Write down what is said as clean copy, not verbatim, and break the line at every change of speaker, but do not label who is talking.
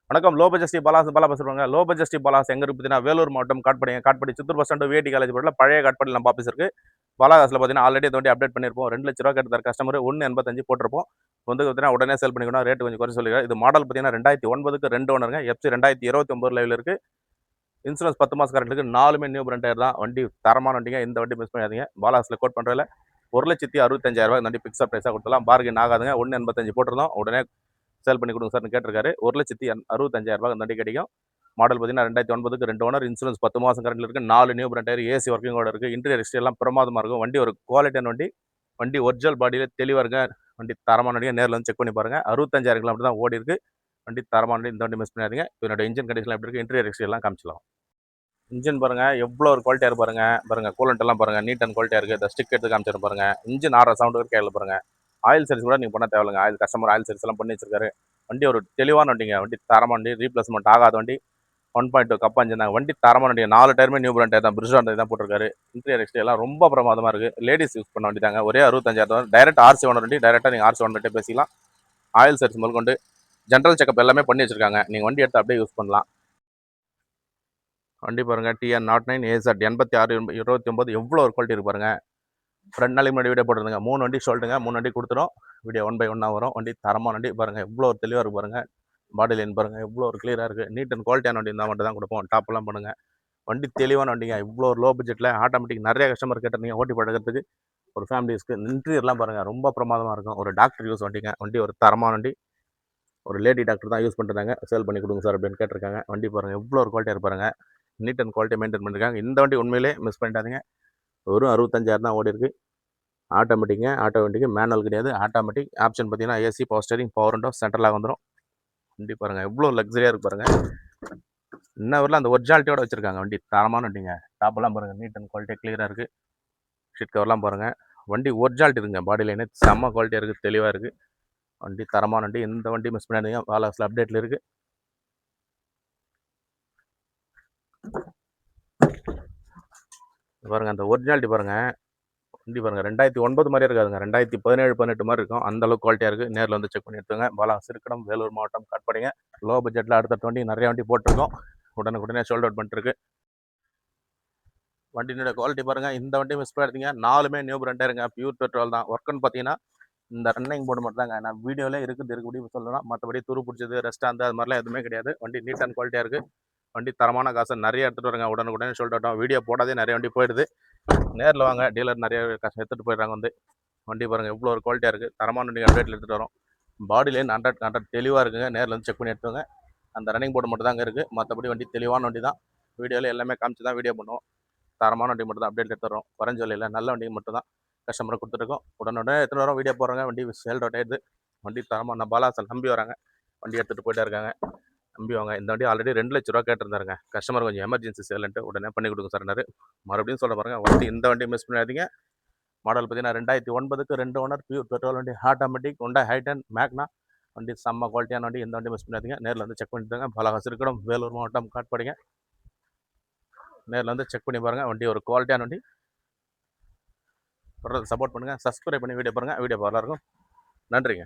வணக்கம். Low budget Sri Bala பேசுறேங்க. Low budget Sri Bala's எங்க இருக்கு பார்த்தீங்கன்னா, வேலூர் மாவட்டம் Katpadi Chittoor bus stand VIT college பக்கத்துல பழைய காட்பாடியில் நம்ம ஆஃபீஸ் இருக்கு. பாலாகாஸ்ல பார்த்தீங்கன்னா ஆல்ரெடி இந்த வண்டி அப்டேட் பண்ணியிருப்போம். 2,00,000 கேட்ட கஸ்டமர் 1,85 போட்டிருப்போம். வந்து பார்த்தீங்கன்னா உடனே சேல் பண்ணிக்கணும். ரேட் கொஞ்சம் குறைச்சு சொல்லிடுறேன். இது மாடல் பார்த்தீங்கன்னா 2009க்கு 2 ஓனருங்க. எஃப்சி 2029 லைவ்ல இருக்கு. இன்சூரன்ஸ் 10 மாசம் கரண்ட் இருக்கு. 4மே நியூ பிராண்ட் டயர் தான். வண்டி தரமான வண்டிங்க. இந்த வண்டி மிஸ் பண்ணாதீங்க. பாலாகாஸ்ல கோட் பண்றதுல 1,65,000 இந்த வண்டி பிக்ஸப் பிரைஸா கொடுத்தலாம். பார்கெயின் ஆகாதுங்க. 1,85 போட்டிருந்தோம். உடனே சேல் பண்ணி கொடுங்க சார்னு கேட்டிருக்காரு. 1,65,000 இந்த வண்டி கிடைக்கும். மாடல் பார்த்தீங்கன்னா 2009க்கு 2 ஓனர். இன்சூரன்ஸ் 10 மாதம் கரண்ட்ல இருக்கு. 4 நியூ பிராண்ட் டயர், ஏசி ஒர்க்கிங்கோட இருக்கு. இன்டீரியர் எக்ஸ்டீரியர் எல்லாம் பிரமாதமா இருக்கும். வண்டி ஒரு குவாலிட்டியான வண்டி. வண்டி ஒரிஜினல் பாடியில தெளிவா இருக்கு. வண்டி தரமான வண்டிங்க. நேரில் வந்து செக் பண்ணி பாருங்க. 65,000 கிலோமீட்டர் தான் ஓடி இருக்கு. வண்டி தரமான வண்டி. இந்த வண்டி மிஸ் பண்ணாதீங்க. இதோட இன்ஜின் கண்டிஷன் எப்படி இருக்கு, இன்டீரியர் எக்ஸ்டீரியர் எல்லாம் காமிச்சலாம். இன்ஜின் பாருங்க எவ்வளோ ஒரு குவாலிட்டியா இருக்கு பாருங்க. பாருங்க கூலண்ட் எல்லாம் பாருங்க நீட் அண்ட் குவாலிட்டியா இருக்கு. இந்த ஸ்டிக் எடுத்து காமிச்சிடும் பாருங்க. இன்ஜின் ஆடுற சவுண்ட் கேட்கல பாருங்க. ஆயில் சர்வீஸ் கூட நீங்க பண்ண தேவையில்லைங்க. கஸ்டமர் ஆயில் சர்வீஸ் எல்லாம் பண்ணி வச்சிருக்காரு. வண்டி ஒரு தெளிவான வண்டிங்க. வண்டி தரமான வண்டி. ரீப்ளேஸ்மெண்ட் ஆகாத வண்டி. 1.2 கப் அஞ்சு வண்டி தரமான வண்டி. 4 டயருமே நியூ பிராண்ட் டயர் தான். பிரிட்ஜ் தான் போட்டிருக்காரு. இன்டீரியர் எக்ஸ்டீரியர் எல்லாம் ரொம்ப பிரமாதமா இருக்கு. லேடிஸ் யூஸ் பண்ண வண்டி தாங்க. ஒரே 65,000 டைரக்ட் ஆர்சி ஓனர் வண்டி. டைரக்டா நீங்க ஆர்சி ஓனர்கிட்ட பேசிக்கலாம். ஆயில் சர்வீஸ் முதல் கொண்டு ஜென்ரல் செக்அப் எல்லாமே பண்ணி வச்சிருக்காங்க. நீங்க வண்டி எடுத்து அப்படியே யூஸ் பண்ணலாம். வண்டி பாருங்க டிஎன் 09 ஏசட் 8629 எவ்வளோ ஒரு குவாலிட்டி இருக்கு பாருங்க. 2 நாளைக்கு முன்னாடி வீடியோ போட்டுருங்க. 3 வண்டி சொல்லிட்டுங்க. 3 வண்டி கொடுத்துரும். வீடியோ 1 பை 1 வரும். வண்டி தரமான வண்டி பாருங்க. எவ்வளோ ஒரு தெளிவாக இருக்கு பாருங்க. பாடி லைன் பாருங்க எவ்வளோ ஒரு கிளியராக இருக்கு. நீட் அண்ட் குவாலிட்டியான வண்டி இருந்தால் மட்டும் தான் கொடுப்போம். டாப்லாம் பண்ணுங்க. வண்டி தெளிவான வண்டிங்க. இவ்வளோ ஒரு லோ பட்ஜெட்டில் ஆட்டோமேட்டிக் நிறைய கஸ்டமர் கேட்டிருந்தீங்க ஓட்டி பழகிறதுக்கு. ஒரு ஃபேமிலிஸ்க்கு இன்டீரியர்லாம் பாருங்க ரொம்ப பிரமாதமாக இருக்கும். ஒரு டாக்டர் யூஸ் வண்டிங்க. வண்டி ஒரு தரமான வண்டி. ஒரு லேடி டாக்டர் தான் யூஸ் பண்ணுறாங்க. சேல் பண்ணி கொடுங்க சார் அப்படின்னு கேட்டிருக்காங்க. வண்டி பாருங்க எவ்வளோ ஒரு குவாலிட்டியாக இருப்பாருங்க. நீட் அண்ட் குவாலிட்டி மெயின்டைன் பண்ணிருக்காங்க. இந்த வண்டி உண்மையிலே மிஸ் பண்ணிட்டாதீங்க. வெறும் 65,000 தான் ஓடி இருக்கு. ஆட்டோமேட்டிங்க. ஆட்டோ வண்டிக்கு மேனுவல் கிடையாது. ஆட்டோமேட்டிக் ஆப்ஷன் பார்த்தீங்கன்னா AC, power steering, power window, சென்ட்ரலாக வந்துடும். வண்டி பாருங்க எவ்வளோ லக்ஸரியாக இருக்கு பாருங்க. இன்ன வரல அந்த ஒரிஜினாலிட்டியோட வச்சிருக்காங்க. வண்டி தரமான வண்டிங்க. டாப்லாம் பாருங்க நீட் அண்ட் குவாலிட்டி கிளியராக இருக்கு. ஷீட் கவர்லாம் பாருங்க. வண்டி ஒரிஜினாலிட்டி இருக்குங்க. பாடி லைனு செம்ம குவாலிட்டியாக இருக்குது. தெளிவாக இருக்குது. வண்டி தரமான வண்டி. எந்த வண்டி மிஸ் பண்ணாதீங்க. வாலாஸ்ல அப்டேட்டில் இருக்குது. பாருங்க அந்த ஒரிஜினாலிட்டி பாருங்க. வண்டி பாருங்க 2009 மாதிரி இருக்காதுங்க. 2017, 18 மாதிரி இருக்கும். அந்த அளவுக்கு குவாலிட்டியாக இருக்குது. நேரில் வந்து செக் பண்ணி எடுத்துங்க. பாலாஸ் இருக்கடம், வேலூர் மாவட்டம், காட்பாடிங்க. லோ பட்ஜெட்டில் அடுத்த வண்டி நிறைய வண்டி போட்டிருக்கோம். உடனே சோல்ட் அவுட் பண்ணிட்டு இருக்கு. வண்டியோட குவாலிட்டி பாருங்க. இந்த வண்டி மிஸ் பண்ணிட்டீங்க. 4மே நியூ பிராண்டா இருங்க. பியூர் பெட்ரோல் தான். ஒர்க்குன்னு பார்த்தீங்கன்னா இந்த ரன்னிங் போர்டு மட்டும் தாங்க. நான் வீடியோவில் இருக்குபடி சொல்லலாம். மற்றபடி துரு பிடிச்சது ரெஸ்ட் அந்த அது மாதிரிலாம் எதுவுமே கிடையாது. வண்டி நீட் அண்ட் குவாலிட்டியாக இருக்குது. வண்டி தரமான காசை நிறைய எடுத்துகிட்டு வருங்க. உடனே சொல்லிட்டோம். வீடியோ போடாதே நிறைய வண்டி போயிடுது. நேரில் வாங்க. டீலர் நிறைய காசு எடுத்துகிட்டு போயிடுறாங்க வந்து. வண்டி பாருங்கள் எவ்வளோ ஒரு குவாலிட்டியாக இருக்குது. தரமான வண்டி அப்டேட்டில் எடுத்துகிட்டு வரோம். பாடி லைன் 100 தெளிவாக இருக்குங்க. நேரில் வந்து செக் பண்ணி எடுத்துங்க. அந்த ரன்னிங் போர்டு மட்டும் தாங்க இருக்குது. மற்றபடி வண்டி தெளிவான வண்டி தான். வீடியோவில் எல்லாமே காமிச்சு தான் வீடியோ பண்ணுவோம். தரமான வண்டி மட்டும் தான் அப்டேட் எடுத்துறோம். குறைஞ்ச விலையில் நல்ல வண்டி மட்டும் தான் கஸ்டமரை கொடுத்துருக்கோம். உடனே எத்தனை வரோம் வீடியோ போடுறாங்க. வண்டி சேல் அவுட் ஆயிடுது. வண்டி தரமான பாலாசல் நம்பி வராங்க. வண்டி எடுத்துகிட்டு போயிட்டே இருக்காங்க. நம்பி வாங்க. இந்த வண்டி ஆல்ரெடி 2,00,000 கேட்டிருந்தாருங்க. கஸ்டமர் கொஞ்சம் எமர்ஜென்சி சேல்ன்ட்டு உடனே பண்ணி கொடுங்க சார்னாரு. மறுபடியும் சொல்ல பாருங்க. வண்டி இந்த வண்டி மிஸ் பண்ணாதீங்க. மாடல் பார்த்தீங்கன்னா 2009க்கு 2 ஓனர். பியூர் பெட்ரோல் வண்டி. ஆட்டோமேட்டிக் ஹோண்டா ஹைடன் மேக்னா. வண்டி செம்ம குவாலிட்டியான வண்டி. இந்த வண்டி மிஸ் பண்ணாதீங்க. நேரில் வந்து செக் பண்ணிட்டுங்க. பாலாகாசு இருக்கணும். வேலூர் மாவட்டம் காட்பாடிங்க. நேரில் வந்து செக் பண்ணி பாருங்கள். வண்டி ஒரு குவாலிட்டியான வண்டி. தொடர்ந்து சப்போர்ட் பண்ணுங்கள். சப்ஸ்கிரைப் பண்ணி வீடியோ பாருங்கள். வீடியோ நல்லா இருக்கும். நன்றிங்க.